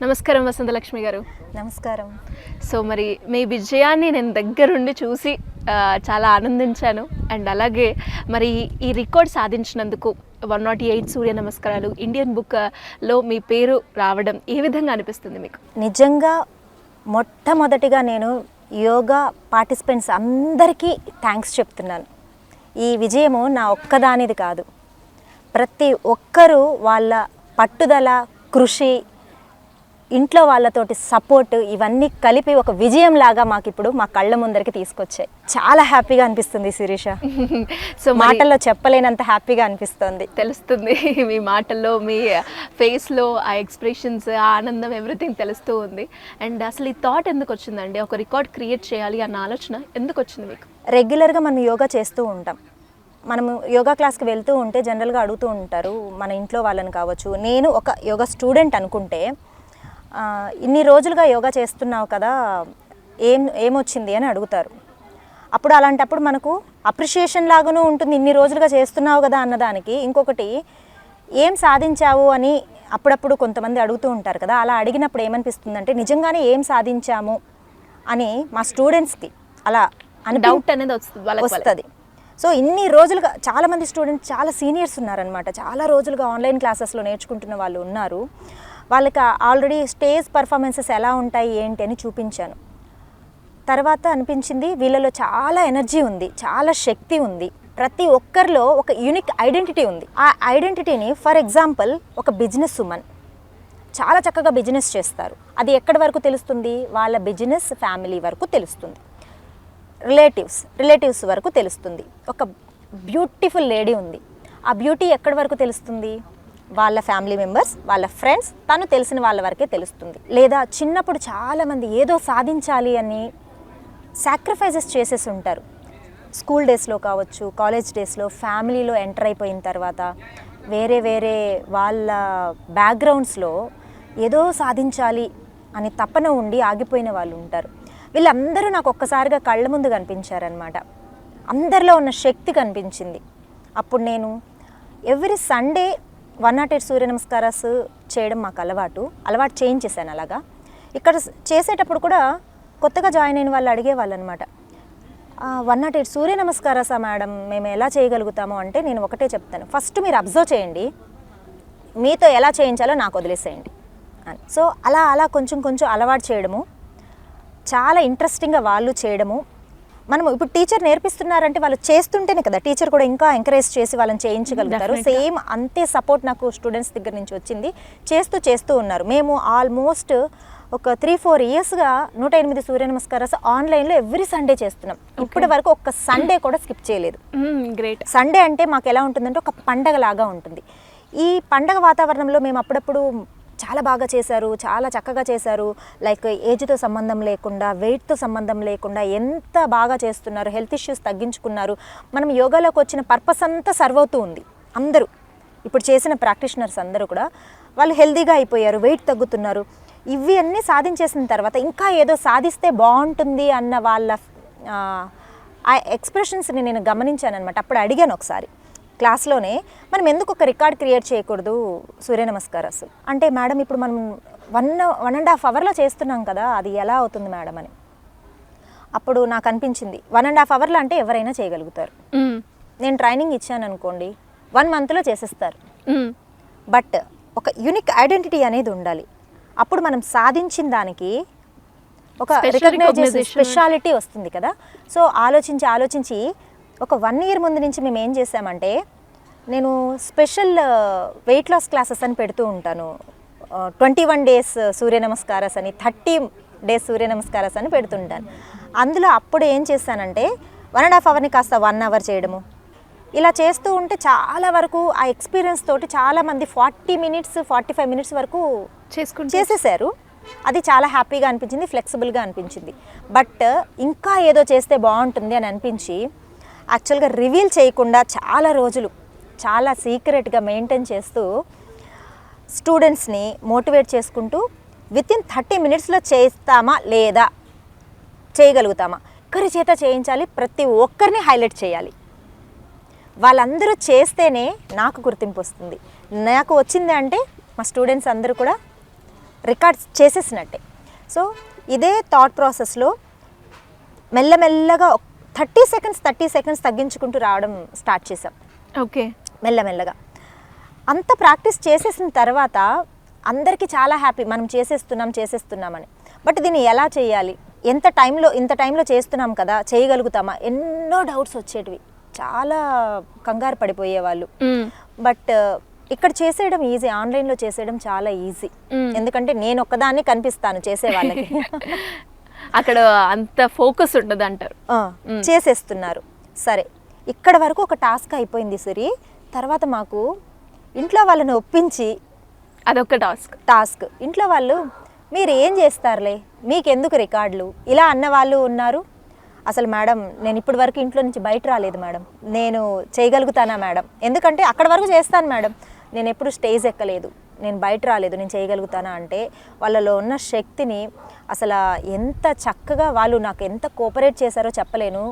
నమస్కారం వసంత లక్ష్మి గారు. నమస్కారం. సో మరి మీ విజయాన్ని నేను దగ్గరుండి చూసి చాలా ఆనందించాను. అండ్ అలాగే మరి ఈ రికార్డ్ సాధించినందుకు 108 సూర్య నమస్కారాలు ఇండియన్ బుక్లో మీ పేరు రావడం ఏ విధంగా అనిపిస్తుంది మీకు? నిజంగా మొట్టమొదటిగా నేను యోగా పార్టిసిపెంట్స్ అందరికీ థ్యాంక్స్ చెప్తున్నాను. ఈ విజయము నా ఒక్కదానిది కాదు. ప్రతి ఒక్కరూ వాళ్ళ పట్టుదల, కృషి, ఇంట్లో వాళ్ళతోటి సపోర్ట్ ఇవన్నీ కలిపి ఒక విజయం లాగా మాకు ఇప్పుడు మా కళ్ళ ముందరికి తీసుకొచ్చాయి. చాలా హ్యాపీగా అనిపిస్తుంది శిరీష. సో మాటల్లో చెప్పలేనంత హ్యాపీగా అనిపిస్తుంది. తెలుస్తుంది మీ మాటల్లో, మీ ఫేస్లో ఆ ఎక్స్ప్రెషన్స్, ఆ ఆనందం, ఎవ్రీథింగ్ తెలుస్తూ ఉంది. అండ్ అసలు ఈ థాట్ ఎందుకు వచ్చిందండి? ఒక రికార్డ్ క్రియేట్ చేయాలి అన్న ఆలోచన ఎందుకు వచ్చింది మీకు? రెగ్యులర్గా మనం యోగా చేస్తూ ఉంటాం. మనము యోగా క్లాస్కి వెళ్తూ ఉంటే జనరల్గా అడుగుతూ ఉంటారు మన ఇంట్లో వాళ్ళని కావచ్చు. నేను ఒక యోగా స్టూడెంట్ అనుకుంటే, ఇన్ని రోజులుగా యోగా చేస్తున్నావు కదా, ఏమొచ్చింది అని అడుగుతారు. అప్పుడు అలాంటప్పుడు మనకు అప్రిషియేషన్ లాగానూ ఉంటుంది, ఇన్ని రోజులుగా చేస్తున్నావు కదా అన్నదానికి. ఇంకొకటి, ఏం సాధించావు అని అప్పుడప్పుడు కొంతమంది అడుగుతూ ఉంటారు కదా. అలా అడిగినప్పుడు ఏమనిపిస్తుందంటే నిజంగానే ఏం సాధించాము అని మా స్టూడెంట్స్కి అలా అని డౌట్ అనేది వస్తుంది. సో ఇన్ని రోజులుగా చాలామంది స్టూడెంట్స్, చాలా సీనియర్స్ ఉన్నారనమాట. చాలా రోజులుగా ఆన్లైన్ క్లాసెస్లో నేర్చుకుంటున్న వాళ్ళు ఉన్నారు. వాళ్ళకి ఆల్రెడీ స్టేజ్ పర్ఫార్మెన్సెస్ ఎలా ఉంటాయి ఏంటి అని చూపించాను. తర్వాత అనిపించింది వీళ్ళలో చాలా ఎనర్జీ ఉంది, చాలా శక్తి ఉంది. ప్రతి ఒక్కరిలో ఒక యూనిక్ ఐడెంటిటీ ఉంది. ఆ ఐడెంటిటీని, ఫర్ ఎగ్జాంపుల్, ఒక బిజినెస్ ఉమెన్ చాలా చక్కగా బిజినెస్ చేస్తారు. అది ఎక్కడి వరకు తెలుస్తుంది? వాళ్ళ బిజినెస్ ఫ్యామిలీ వరకు తెలుస్తుంది. రిలేటివ్స్ వరకు తెలుస్తుంది. ఒక బ్యూటిఫుల్ లేడీ ఉంది, ఆ బ్యూటీ ఎక్కడి వరకు తెలుస్తుంది? వాళ్ళ ఫ్యామిలీ మెంబర్స్, వాళ్ళ ఫ్రెండ్స్, తను తెలిసిన వాళ్ళ వరకే తెలుస్తుంది. లేదా చిన్నప్పుడు చాలామంది ఏదో సాధించాలి అని సాక్రిఫైసెస్ చేసేసి ఉంటారు. స్కూల్ డేస్లో కావచ్చు, కాలేజ్ డేస్లో, ఫ్యామిలీలో ఎంటర్ అయిపోయిన తర్వాత వేరే వాళ్ళ బ్యాక్గ్రౌండ్స్లో ఏదో సాధించాలి అని తపన ఉండి ఆగిపోయిన వాళ్ళు ఉంటారు. వీళ్ళందరూ నాకు ఒక్కసారిగా కళ్ళ ముందు కనిపించారనమాట. అందరిలో ఉన్న శక్తి కనిపించింది. అప్పుడు నేను ఎవ్రీ సండే 108 సూర్య నమస్కారాలు చేయడం మాకు అలవాటు చేయించేసాను. అలాగా ఇక్కడ చేసేటప్పుడు కూడా కొత్తగా జాయిన్ అయిన వాళ్ళు అడిగేవాళ్ళు అనమాట, 108 సూర్య నమస్కారాసా మేడం, మేము ఎలా చేయగలుగుతాము అంటే నేను ఒకటే చెప్తాను, ఫస్ట్ మీరు అబ్జర్వ్ చేయండి, మీతో ఎలా చేయించాలో నాకు వదిలేసేయండి అని. సో అలా కొంచెం అలవాటు చేయడము, చాలా ఇంట్రెస్టింగ్గా వాళ్ళు చేయడము. మనము ఇప్పుడు టీచర్ నేర్పిస్తున్నారంటే వాళ్ళు చేస్తుంటేనే కదా టీచర్ కూడా ఇంకా ఎంకరేజ్ చేసి వాళ్ళని చేయించగలుగుతారు. సేమ్ అంతే సపోర్ట్ నాకు స్టూడెంట్స్ దగ్గర నుంచి వచ్చింది. చేస్తూ ఉన్నారు. మేము ఆల్మోస్ట్ ఒక 3-4 ఇయర్స్గా 108 సూర్య నమస్కారాలు ఆన్లైన్లో ఎవ్రీ సండే చేస్తున్నాం. ఇప్పటి వరకు ఒక్క సండే కూడా స్కిప్ చేయలేదు. గ్రేట్. సండే అంటే మాకు ఎలా ఉంటుందంటే ఒక పండగ లాగా ఉంటుంది. ఈ పండగ వాతావరణంలో మేము అప్పుడప్పుడు చాలా బాగా చేశారు, చాలా చక్కగా చేశారు, లైక్ ఏజ్తో సంబంధం లేకుండా, వెయిట్తో సంబంధం లేకుండా ఎంత బాగా చేస్తున్నారు, హెల్త్ ఇష్యూస్ తగ్గించుకున్నారు. మనం యోగాలోకి వచ్చిన పర్పస్ అంతా సర్వ్ అవుతూ ఉంది. అందరూ ఇప్పుడు చేసిన ప్రాక్టీషనర్స్ అందరూ కూడా వాళ్ళు హెల్తీగా అయిపోయారు, వెయిట్ తగ్గుతున్నారు. ఇవి అన్నీ సాధించేసిన తర్వాత ఇంకా ఏదో సాధిస్తే బాగుంటుంది అన్న వాళ్ళ ఆ ఎక్స్ప్రెషన్స్ని నేను గమనించాను అనమాట. అప్పుడు అడిగాను ఒకసారి క్లాస్లోనే, మనం ఎందుకు ఒక రికార్డ్ క్రియేట్ చేయకూడదు సూర్య నమస్కారాలు అంటే, మేడం ఇప్పుడు మనం 1.5 అవర్లో చేస్తున్నాం కదా, అది ఎలా అవుతుంది మేడం అని. అప్పుడు నాకు అనిపించింది 1.5 అవర్లో అంటే ఎవరైనా చేయగలుగుతారు. నేను ట్రైనింగ్ ఇచ్చాను అనుకోండి, 1 మంత్లో చేసేస్తారు. బట్ ఒక యూనిక్ ఐడెంటిటీ అనేది ఉండాలి. అప్పుడు మనం సాధించిన దానికి ఒక రికగ్నైజేషన్, స్పెషాలిటీ వస్తుంది కదా. సో ఆలోచించి ఒక 1 ఇయర్ ముందు నుంచి మేము ఏం చేసామంటే, నేను స్పెషల్ వెయిట్ లాస్ క్లాసెస్ అని పెడుతూ ఉంటాను. 21 డేస్ సూర్య నమస్కారాస్ అని, 30 డేస్ సూర్య నమస్కారాస్ అని పెడుతుంటాను. అందులో అప్పుడు ఏం చేశానంటే 1.5 అవర్ని కాస్త 1 అవర్ చేయడము. ఇలా చేస్తూ ఉంటే చాలా వరకు ఆ ఎక్స్పీరియన్స్ తోటి చాలామంది 40 మినిట్స్ 45 మినిట్స్ వరకు చేసేసారు. అది చాలా హ్యాపీగా అనిపించింది, ఫ్లెక్సిబుల్గా అనిపించింది. బట్ ఇంకా ఏదో చేస్తే బాగుంటుంది అని అనిపించి యాక్చువల్గా రివీల్ చేయకుండా చాలా రోజులు చాలా సీక్రెట్గా మెయింటైన్ చేస్తూ స్టూడెంట్స్ని మోటివేట్ చేసుకుంటూ వితిన్ 30 మినిట్స్లో చేస్తామా లేదా, చేయగలుగుతామా, ఒక్కరి చేత చేయించాలి, ప్రతి ఒక్కరిని హైలైట్ చేయాలి. వాళ్ళందరూ చేస్తేనే నాకు గుర్తింపు వస్తుంది. నాకు వచ్చింది అంటే మా స్టూడెంట్స్ అందరూ కూడా రికార్డ్ చేసేసినట్టే. సో ఇదే థాట్ ప్రాసెస్లో మెల్లమెల్లగా 30 సెకండ్స్ తగ్గించుకుంటూ రావడం స్టార్ట్ చేసాం. ఓకే. మెల్లమెల్లగా అంత ప్రాక్టీస్ చేసేసిన తర్వాత అందరికీ చాలా హ్యాపీ, మనం చేసేస్తున్నామని. బట్ దీన్ని ఎలా చేయాలి, ఇంత టైంలో చేస్తున్నాం కదా, చేయగలుగుతామా, ఎన్నో డౌట్స్ వచ్చేటివి, చాలా కంగారు పడిపోయేవాళ్ళు. బట్ ఇక్కడ చేసేయడం ఈజీ, ఆన్లైన్లో చేసేయడం చాలా ఈజీ. ఎందుకంటే నేను ఒక్కదాన్ని కనిపిస్తాను చేసే వాళ్ళకి. అక్కడ అంత ఫోకస్ ఉండదు అంటారు. చేసేస్తున్నారు. సరే, ఇక్కడ వరకు ఒక టాస్క్ అయిపోయింది సిరి. తర్వాత మాకు ఇంట్లో వాళ్ళని ఒప్పించి, అదొక టాస్క్. ఇంట్లో వాళ్ళు మీరు ఏం చేస్తారులే, మీకెందుకు రికార్డులు, ఇలా అన్న వాళ్ళు ఉన్నారు. అసలు మేడం నేను ఇప్పటి వరకు ఇంట్లో నుంచి బయట రాలేదు మేడం, నేను చేయగలుగుతానా మేడం, ఎందుకంటే అక్కడ వరకు చేస్తాను మేడం, నేను ఎప్పుడు స్టేజ్ ఎక్కలేదు, నేను బయట రాలేదు, నేను చేయగలుగుతానా అంటే వాళ్ళలో ఉన్న శక్తిని అసలు ఎంత చక్కగా వాళ్ళు నాకు ఎంత కోఆపరేట్ చేశారో చెప్పలేను.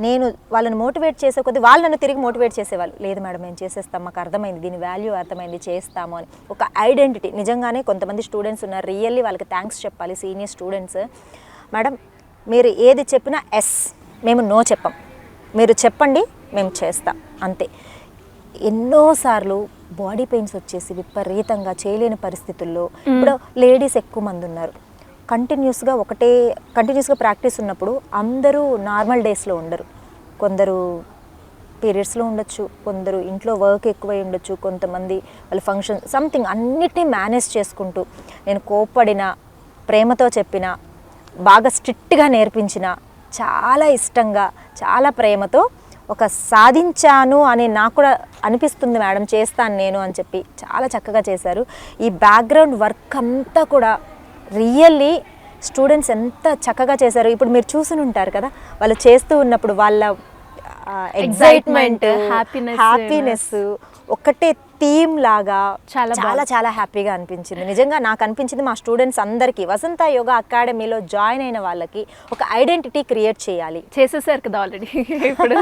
నేను వాళ్ళని మోటివేట్ చేసే కొద్దీ వాళ్ళు నన్ను తిరిగి మోటివేట్ చేసేవాళ్ళు. లేదు మేడం మేము చేసేస్తాం, మాకు అర్థమైంది, దీని వాల్యూ అర్థమైంది, చేస్తాము అని ఒక ఐడెంటిటీ. నిజంగానే కొంతమంది స్టూడెంట్స్ ఉన్నారు, రియల్లీ వాళ్ళకి థ్యాంక్స్ చెప్పాలి, సీనియర్ స్టూడెంట్స్. మేడం మీరు ఏది చెప్పినా ఎస్, మేము నో చెప్పం, మీరు చెప్పండి మేము చేస్తాం అంతే. ఎన్నోసార్లు బాడీ పెయిన్స్ వచ్చేసి విపరీతంగా చేయలేని పరిస్థితుల్లో, ఇప్పుడు లేడీస్ ఎక్కువ మంది ఉన్నారు, కంటిన్యూస్గా ప్రాక్టీస్ ఉన్నప్పుడు అందరూ నార్మల్ డేస్లో ఉండరు. కొందరు పీరియడ్స్లో ఉండొచ్చు, కొందరు ఇంట్లో వర్క్ ఎక్కువై ఉండొచ్చు, కొంతమంది వాళ్ళ ఫంక్షన్ సంథింగ్ అన్నిటినీ మేనేజ్ చేసుకుంటూ నేను కోప్పడిన, ప్రేమతో చెప్పిన, బాగా స్ట్రిక్ట్గా నేర్పించిన, చాలా ఇష్టంగా చాలా ప్రేమతో ఒక సాధించాను అని నాకు కూడా అనిపిస్తుంది మేడం, చేస్తాను నేను అని చెప్పి చాలా చక్కగా చేశారు. ఈ బ్యాక్గ్రౌండ్ వర్క్ అంతా కూడా రియల్లీ స్టూడెంట్స్ ఎంత చక్కగా చేశారు. ఇప్పుడు మీరు చూసుని ఉంటారు కదా, వాళ్ళు చేస్తూ ఉన్నప్పుడు వాళ్ళ ఎగ్జైట్మెంట్, హ్యాపీనెస్ ఒకటే థీమ్ లాగా చాలా చాలా హ్యాపీగా అనిపించింది. నిజంగా నాకు అనిపించింది మా స్టూడెంట్స్ అందరికీ వసంత యోగా అకాడమీలో జాయిన్ అయిన వాళ్ళకి ఒక ఐడెంటిటీ క్రియేట్ చేయాలి. చేసేసారు కదా ఆల్రెడీ. ఇప్పుడు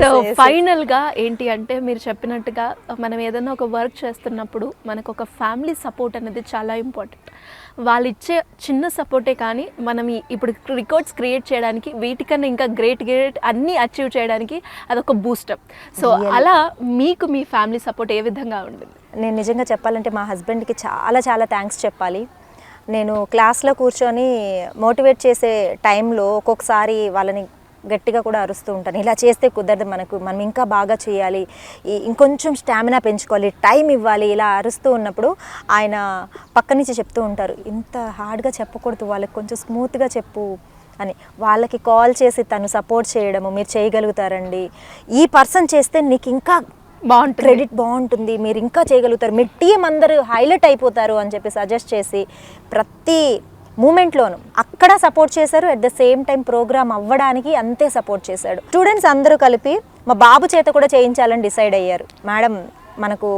సో ఫైనల్ గా ఏంటి అంటే మీరు చెప్పినట్టుగా మనం ఏదైనా ఒక వర్క్ చేస్తున్నప్పుడు మనకు ఒక ఫ్యామిలీ సపోర్ట్ అనేది చాలా ఇంపార్టెంట్. వాళ్ళు ఇచ్చే చిన్న సపోర్టే కానీ మనం ఇప్పుడు రికార్డ్స్ క్రియేట్ చేయడానికి వీటికన్నా ఇంకా గ్రేట్ అన్నీ అచీవ్ చేయడానికి అదొక బూస్టప్. సో అలా మీకు మీ ఫ్యామిలీ సపోర్ట్ ఏ విధంగా ఉంటుంది? నేను నిజంగా చెప్పాలంటే మా హస్బెండ్కి చాలా చాలా థ్యాంక్స్ చెప్పాలి. నేను క్లాస్లో కూర్చొని మోటివేట్ చేసే టైంలో ఒక్కొక్కసారి వాళ్ళని గట్టిగా కూడా అరుస్తూ ఉంటాను, ఇలా చేస్తే కుదరదు, మనం ఇంకా బాగా చేయాలి, ఇంకొంచెం స్టామినా పెంచుకోవాలి, టైం ఇవ్వాలి, ఇలా అరుస్తూ ఉన్నప్పుడు ఆయన పక్క నుంచి చెప్తూ ఉంటారు, ఇంత హార్డ్గా చెప్పకూడదు, వాళ్ళకి కొంచెం స్మూత్గా చెప్పు అని. వాళ్ళకి కాల్ చేసి తను సపోర్ట్ చేయడము, మీరు చేయగలుగుతారండి, ఈ పర్సన్ చేస్తే నీకు ఇంకా బాగుంటుంది, క్రెడిట్ బాగుంటుంది, మీరు ఇంకా చేయగలుగుతారు, మీ టీం అందరూ హైలైట్ అయిపోతారు అని చెప్పి సజెస్ట్ చేసి ప్రతి మూమెంట్లోనూ అక్కడ సపోర్ట్ చేశారు. At the same time program అవ్వడానికి అంతే సపోర్ట్ చేశాడు. స్టూడెంట్స్ అందరూ కలిపి మా బాబు చేత కూడా చేయించాలని డిసైడ్ అయ్యారు. మేడం మనకు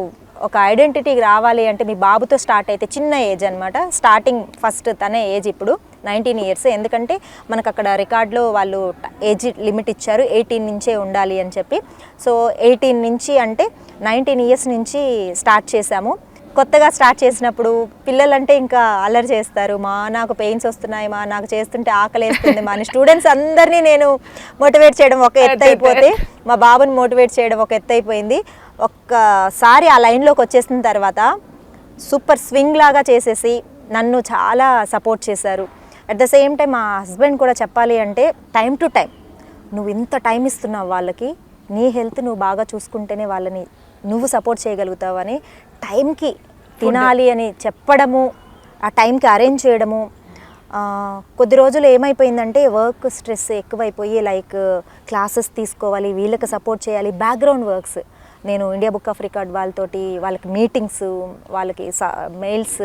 ఒక ఐడెంటిటీ రావాలి అంటే మీ బాబుతో స్టార్ట్ అయితే, చిన్న ఏజ్ అనమాట, స్టార్టింగ్ ఫస్ట్ తనే ఏజ్ ఇప్పుడు 19 years. ఎందుకంటే మనకు అక్కడ రికార్డులో వాళ్ళు ఏజ్ లిమిట్ ఇచ్చారు, 18 నుంచే ఉండాలి అని చెప్పి. సో 18 నుంచి అంటే 19 years నుంచి స్టార్ట్ చేశాము. కొత్తగా స్టార్ట్ చేసినప్పుడు పిల్లలంటే ఇంకా అల్లరి చేస్తారు, నాకు పెయిన్స్ వస్తున్నాయి, నాకు చేస్తుంటే ఆకలి వేస్తుంది, మా స్టూడెంట్స్ అందరినీ నేను మోటివేట్ చేయడం ఒక ఎత్తు అయిపోతే, మా బాబుని మోటివేట్ చేయడం ఒక ఎత్తు అయిపోయింది. ఒక్కసారి ఆ లైన్లోకి వచ్చేసిన తర్వాత సూపర్ స్వింగ్ లాగా చేసేసి నన్ను చాలా సపోర్ట్ చేశారు. అట్ ద సేమ్ టైం మా హస్బెండ్ కూడా చెప్పాలి అంటే టైం టు టైం, నువ్వు ఇంత టైం ఇస్తున్నావు వాళ్ళకి, నీ హెల్త్ నువ్వు బాగా చూసుకుంటేనే వాళ్ళని నువ్వు సపోర్ట్ చేయగలుగుతావు అని టైంకి తినాలి అని చెప్పడము, ఆ టైంకి అరేంజ్ చేయడము. కొద్ది రోజులు ఏమైపోయిందంటే వర్క్ స్ట్రెస్ ఎక్కువైపోయి, లైక్ క్లాసెస్ తీసుకోవాలి, వీళ్ళకి సపోర్ట్ చేయాలి, బ్యాక్గ్రౌండ్ వర్క్స్, నేను ఇండియా బుక్ ఆఫ్ రికార్డ్ వాళ్ళకి మీటింగ్స్, వాళ్ళకి మెయిల్స్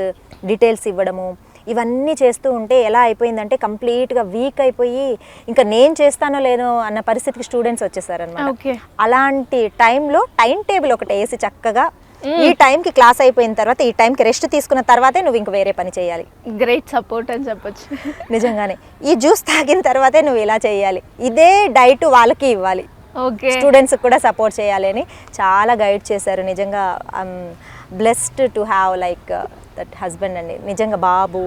డీటెయిల్స్ ఇవ్వడము, ఇవన్నీ చేస్తూ ఉంటే ఎలా అయిపోయిందంటే కంప్లీట్గా వీక్ అయిపోయి ఇంకా నేను చేస్తానో లేనో అన్న పరిస్థితికి స్టూడెంట్స్ వచ్చేసారనమాట. అలాంటి టైంలో టైం టేబుల్ ఒకటి వేసి చక్కగా, ఈ టైంకి క్లాస్ అయిపోయిన తర్వాత ఈ టైంకి రెస్ట్ తీసుకున్న తర్వాతే నువ్వు ఇంక వేరే పని చేయాలి. గ్రేట్ సపోర్ట్ అని చెప్పొచ్చు. నిజంగానే ఈ జ్యూస్ తాగిన తర్వాతే నువ్వు ఇలా చేయాలి, ఇదే డైట్ వాళ్ళకి ఇవ్వాలి, స్టూడెంట్స్కి కూడా సపోర్ట్ చేయాలి అని చాలా గైడ్ చేశారు. నిజంగా blessed to have like that husband అండి. నిజంగా బాబు,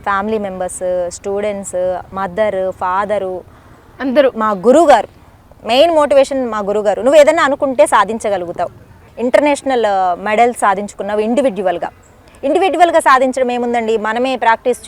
family members, students, mother, father, అందరూ మా గురువుగారు. మెయిన్ మోటివేషన్ మా గురువుగారు. నువ్వు ఏదైనా అనుకుంటే సాధించగలుగుతావు. ఇంటర్నేషనల్ మెడల్ సాధించుకున్నావు ఇండివిజువల్గా సాధించడం ఏముందండి, మనమే ప్రాక్టీస్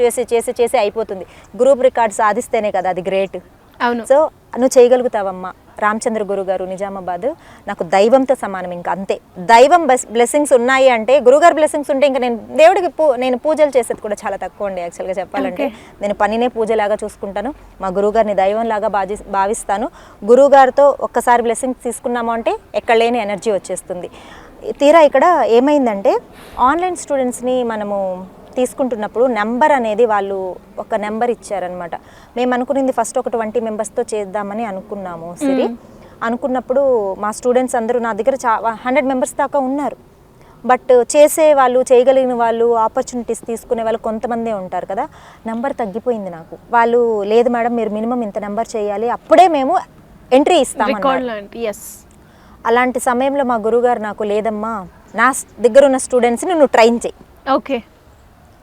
చేసి అయిపోతుంది. గ్రూప్ రికార్డ్ సాధిస్తేనే కదా అది గ్రేట్. అవును. సో నువ్వు చేయగలుగుతావమ్మా. రామచంద్ర గురుగారు నిజామాబాద్ నాకు దైవంతో సమానం. ఇంకా అంతే, దైవం బ్లెస్సింగ్స్ ఉన్నాయి అంటే, గురుగారు బ్లెస్సింగ్స్ ఉంటే ఇంకా నేను దేవుడికి నేను పూజలు చేసేది కూడా చాలా తక్కువ అండి. యాక్చువల్గా చెప్పాలంటే నేను పనినే పూజలాగా చూసుకుంటాను. మా గురువుగారిని దైవంలాగా భావిస్తాను. గురువుగారితో ఒక్కసారి బ్లెస్సింగ్స్ తీసుకున్నాము అంటే ఎక్కడ లేని ఎనర్జీ వచ్చేస్తుంది. తీరా ఇక్కడ ఏమైందంటే, ఆన్లైన్ స్టూడెంట్స్ని మనము తీసుకుంటున్నప్పుడు నెంబర్ అనేది వాళ్ళు ఒక నెంబర్ ఇచ్చారనమాట. మేము అనుకున్నది ఫస్ట్ ఒక 20 మెంబర్స్తో చేద్దామని అనుకున్నాము. సరే అనుకున్నప్పుడు మా స్టూడెంట్స్ అందరూ నా దగ్గర 100 మెంబర్స్ దాకా ఉన్నారు. బట్ చేసే వాళ్ళు, చేయగలిగిన వాళ్ళు, ఆపర్చునిటీస్ తీసుకునే వాళ్ళు కొంతమందే ఉంటారు కదా. నెంబర్ తగ్గిపోయింది నాకు. వాళ్ళు లేదు మేడం మీరు మినిమం ఇంత నెంబర్ చేయాలి, అప్పుడే మేము ఎంట్రీ ఇస్తామన్నారు. అలాంటి సమయంలో మా గురువుగారు నాకు, లేదమ్మా నా దగ్గర ఉన్న స్టూడెంట్స్ని నువ్వు ట్రైన్ చేయి, ఓకే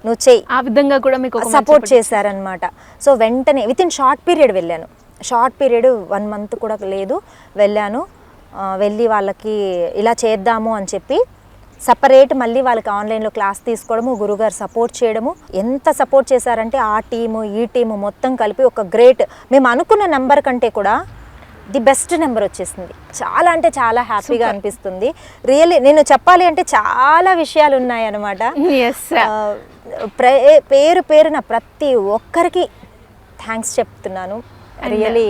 నువ్వు చెయ్యి, ఆ విధంగా కూడా మీకు సపోర్ట్ చేశారనమాట. సో వెంటనే వితిన్ షార్ట్ పీరియడ్ వెళ్ళాను. షార్ట్ పీరియడ్ 1 మంత్ కూడా లేదు, వెళ్ళాను. వెళ్ళి వాళ్ళకి ఇలా చేద్దాము అని చెప్పి సపరేట్ మళ్ళీ వాళ్ళకి ఆన్లైన్లో క్లాస్ తీసుకోవడము, గురుగారు సపోర్ట్ చేయడము. ఎంత సపోర్ట్ చేశారంటే ఆ టీము ఈ టీము మొత్తం కలిపి ఒక గ్రేట్, మేము అనుకున్న నెంబర్ కంటే కూడా ది బెస్ట్ నెంబర్ వచ్చేసింది. చాలా అంటే చాలా హ్యాపీగా అనిపిస్తుంది. రియల్లీ నేను చెప్పాలి అంటే చాలా విషయాలు ఉన్నాయన్నమాట. పేరున ప్రతి ఒక్కరికి థ్యాంక్స్ చెప్తున్నాను. రియల్లీ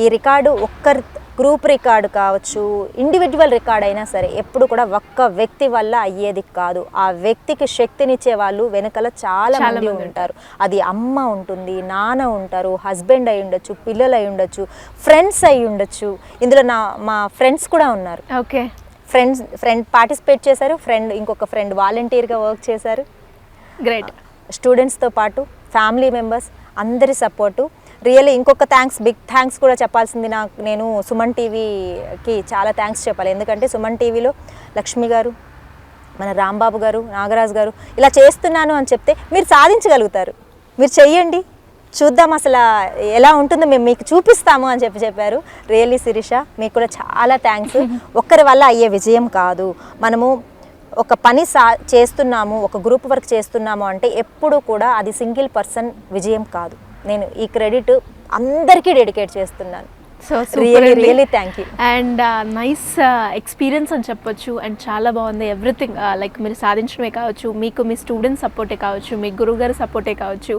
ఈ రికార్డు ఒక్కరి గ్రూప్ రికార్డు కావచ్చు, ఇండివిజువల్ రికార్డ్ అయినా సరే ఎప్పుడు కూడా ఒక్క వ్యక్తి వల్ల అయ్యేది కాదు. ఆ వ్యక్తికి శక్తినిచ్చే వాళ్ళు వెనకాల చాలా మంది ఉంటారు. అది అమ్మ ఉంటుంది, నాన్న ఉంటారు, హస్బెండ్ అయి ఉండొచ్చు, పిల్లలు అయి ఉండొచ్చు, ఫ్రెండ్స్ అయి ఉండొచ్చు. ఇందులో మా ఫ్రెండ్స్ కూడా ఉన్నారు. ఓకే, ఫ్రెండ్ పార్టిసిపేట్ చేశారు, ఇంకొక ఫ్రెండ్ వాలంటీర్గా వర్క్ చేశారు. గ్రేట్. స్టూడెంట్స్తో పాటు ఫ్యామిలీ మెంబర్స్ అందరి సపోర్టు. రియల్లీ ఇంకొక బిగ్ థ్యాంక్స్ కూడా చెప్పాల్సింది నేను సుమన్ టీవీకి చాలా థ్యాంక్స్ చెప్పాలి. ఎందుకంటే సుమన్ టీవీలో లక్ష్మి గారు, మన రాంబాబు గారు, నాగరాజు గారు ఇలా చేస్తున్నాను అని చెప్తే మీరు సాధించగలుగుతారు, మీరు చెయ్యండి, చూద్దాం అసలు ఎలా ఉంటుందో మేము మీకు చూపిస్తాము అని చెప్పారు. రియల్లీ శిరీష మీకు కూడా చాలా థ్యాంక్స్. ఒక్కరి వల్ల అయ్యే విజయం కాదు. మనము ఒక పని చేస్తున్నాము, ఒక గ్రూప్ వర్క్ చేస్తున్నాము అంటే ఎప్పుడు కూడా అది సింగిల్ పర్సన్ విజయం కాదు. నేను ఈ క్రెడిట్ అందరికీ డెడికేట్ చేస్తున్నాను. So really thank you. And nice experience అని చెప్పొచ్చు. అండ్ చాలా బాగుంది ఎవ్రీథింగ్. లైక్ మీరు సాధించడమే కావచ్చు, మీకు మీ స్టూడెంట్స్ సపోర్టే కావచ్చు, మీ గురువుగారి సపోర్టే కావచ్చు,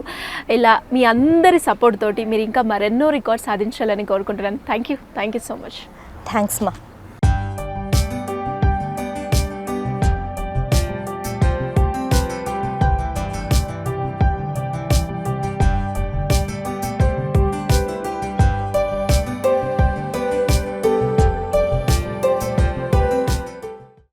ఇలా మీ అందరి సపోర్ట్ తోటి మీరు ఇంకా మరెన్నో రికార్డ్స్ సాధించాలని కోరుకుంటున్నాను. Thank you so much. Thanks మా.